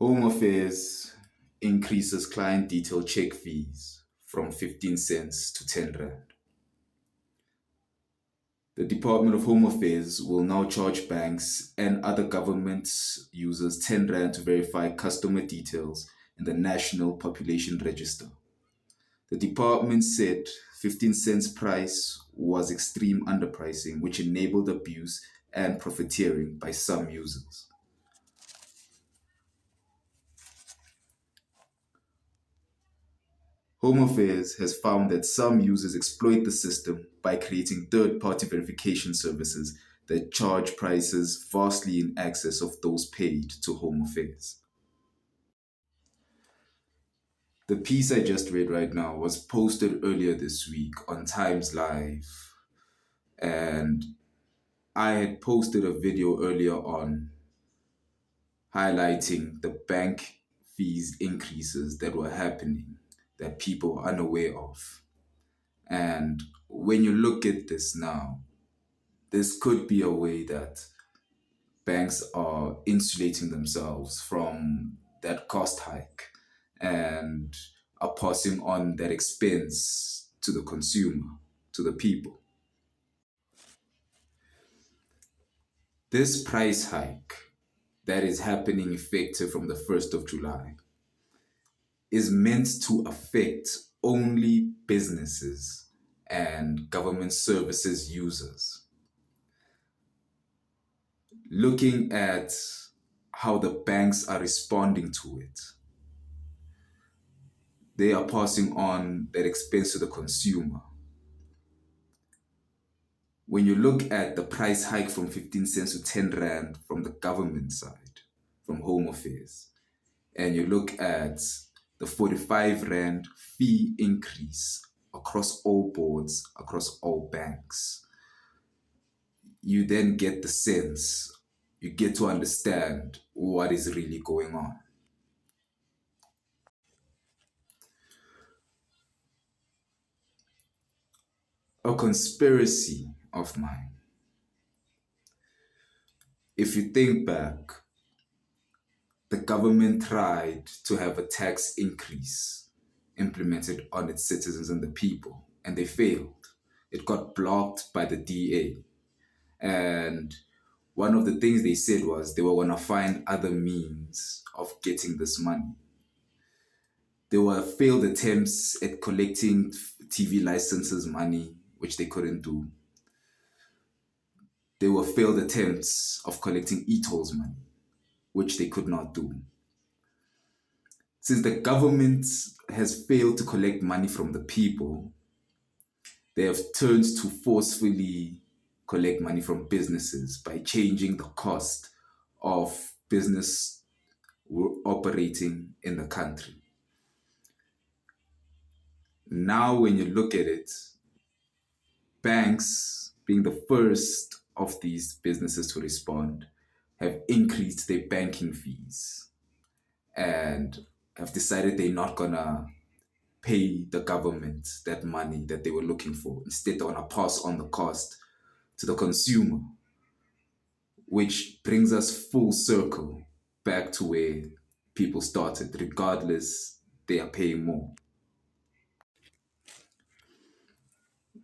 Home Affairs increases client detail check fees from 15 cents to 10 Rand. The Department of Home Affairs will now charge banks and other government users 10 Rand to verify customer details in the National Population Register. The department said 15 cents price was extreme underpricing, which enabled abuse and profiteering by some users. Home Affairs has found that some users exploit the system by creating third party verification services that charge prices vastly in excess of those paid to Home Affairs. The piece I just read right now was posted earlier this week on Times Live, and I had posted a video earlier on highlighting the bank fees increases that were happening that people were unaware of. And when you look at this now, this could be a way that banks are insulating themselves from that cost hike and are passing on that expense to the consumer, to the people. This price hike that is happening effective from the 1st of July is meant to affect only businesses and government services users. Looking at how the banks are responding to it, they are passing on that expense to the consumer. When you look at the price hike from 15 cents to 10 Rand from the government side, from Home Affairs, and you look at the 45 Rand fee increase across all boards, across all banks, you then get the sense, you get to understand what is really going on. A conspiracy of mine. If you think back, the government tried to have a tax increase implemented on its citizens and the people, and they failed. It got blocked by the DA. And one of the things they said was they were going to find other means of getting this money. There were failed attempts at collecting TV licenses money, which they couldn't do. There were failed attempts of collecting e-tolls money, which they could not do. Since the government has failed to collect money from the people, they have turned to forcefully collect money from businesses by changing the cost of business operating in the country. Now, when you look at it, banks, being the first of these businesses to respond, have increased their banking fees and have decided they're not gonna pay the government that money that they were looking for. Instead, they wanna pass on the cost to the consumer, which brings us full circle back to where people started. Regardless, they are paying more.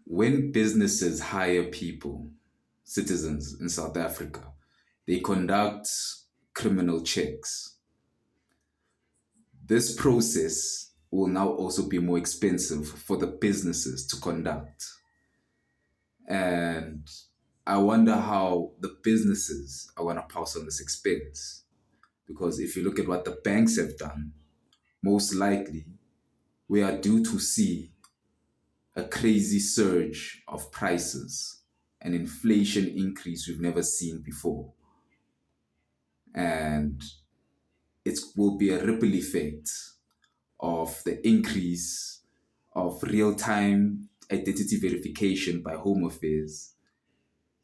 When businesses hire people, citizens in South Africa, they conduct criminal checks. This process will now also be more expensive for the businesses to conduct. And I wonder how the businesses are going to pass on this expense. Because if you look at what the banks have done, most likely we are due to see a crazy surge of prices, an inflation increase we've never seen before. And it will be a ripple effect of the increase of real-time identity verification by Home Affairs,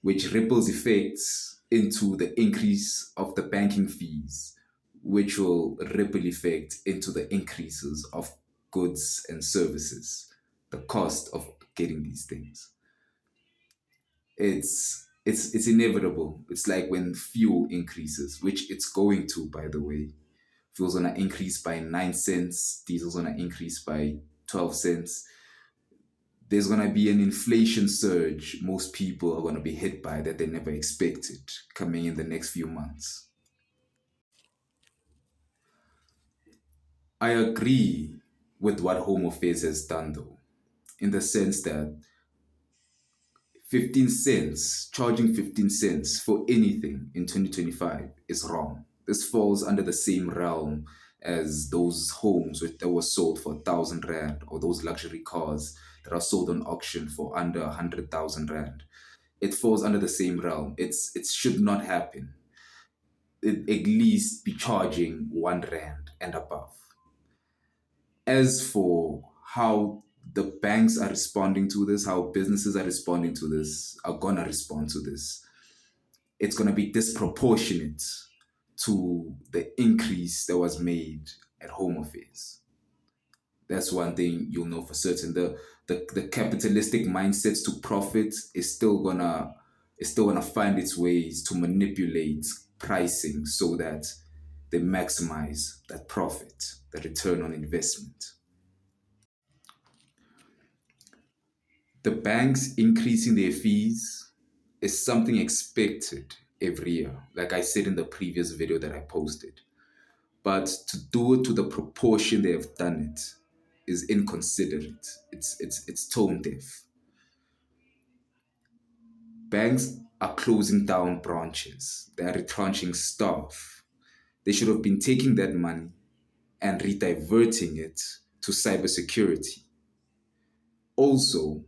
which ripples effects into the increase of the banking fees, which will ripple effect into the increases of goods and services, the cost of getting these things. It's inevitable. It's like when fuel increases, which it's going to, by the way. fuel's gonna increase by 9 cents, diesel's gonna increase by 12 cents. There's gonna be an inflation surge most people are gonna be hit by that they never expected coming in the next few months. I agree with what Home Affairs has done though, in the sense that 15 cents, charging 15 cents for anything in 2025 is wrong. This falls under the same realm as those homes that were sold for 1,000 rand, or those luxury cars that are sold on auction for under 100,000 rand. It falls under the same realm. It should not happen. At least be charging 1 rand and above. As for how the banks are responding to this, how businesses are responding to this, are gonna respond to this, it's gonna be disproportionate to the increase that was made at Home Affairs. That's one thing you'll know for certain. The capitalistic mindsets to profit is still gonna find its ways to manipulate pricing so that they maximize that profit, the return on investment. The banks increasing their fees is something expected every year, like I said in the previous video that I posted. But to do it to the proportion they have done it is inconsiderate. It's tone deaf. Banks are closing down branches. They are retrenching staff. They should have been taking that money and rediverting it to cybersecurity. Also,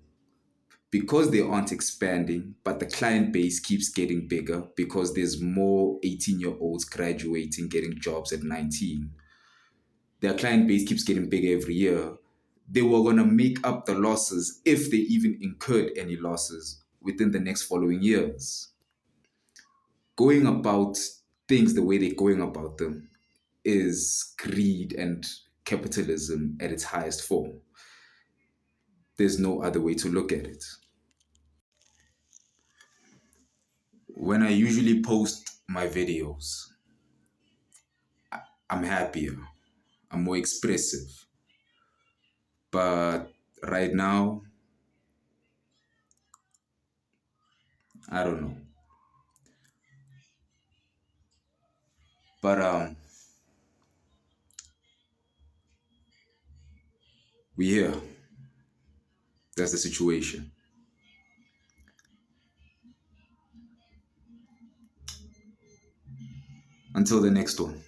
because they aren't expanding, but the client base keeps getting bigger because there's more 18-year-olds graduating, getting jobs at 19. Their client base keeps getting bigger every year. They were going to make up the losses if they even incurred any losses within the next following years. Going about things the way they're going about them is greed and capitalism at its highest form. There's no other way to look at it. When I usually post my videos, I'm happier, I'm more expressive. But right now, I don't know. But we here. That's the situation. Until the next one.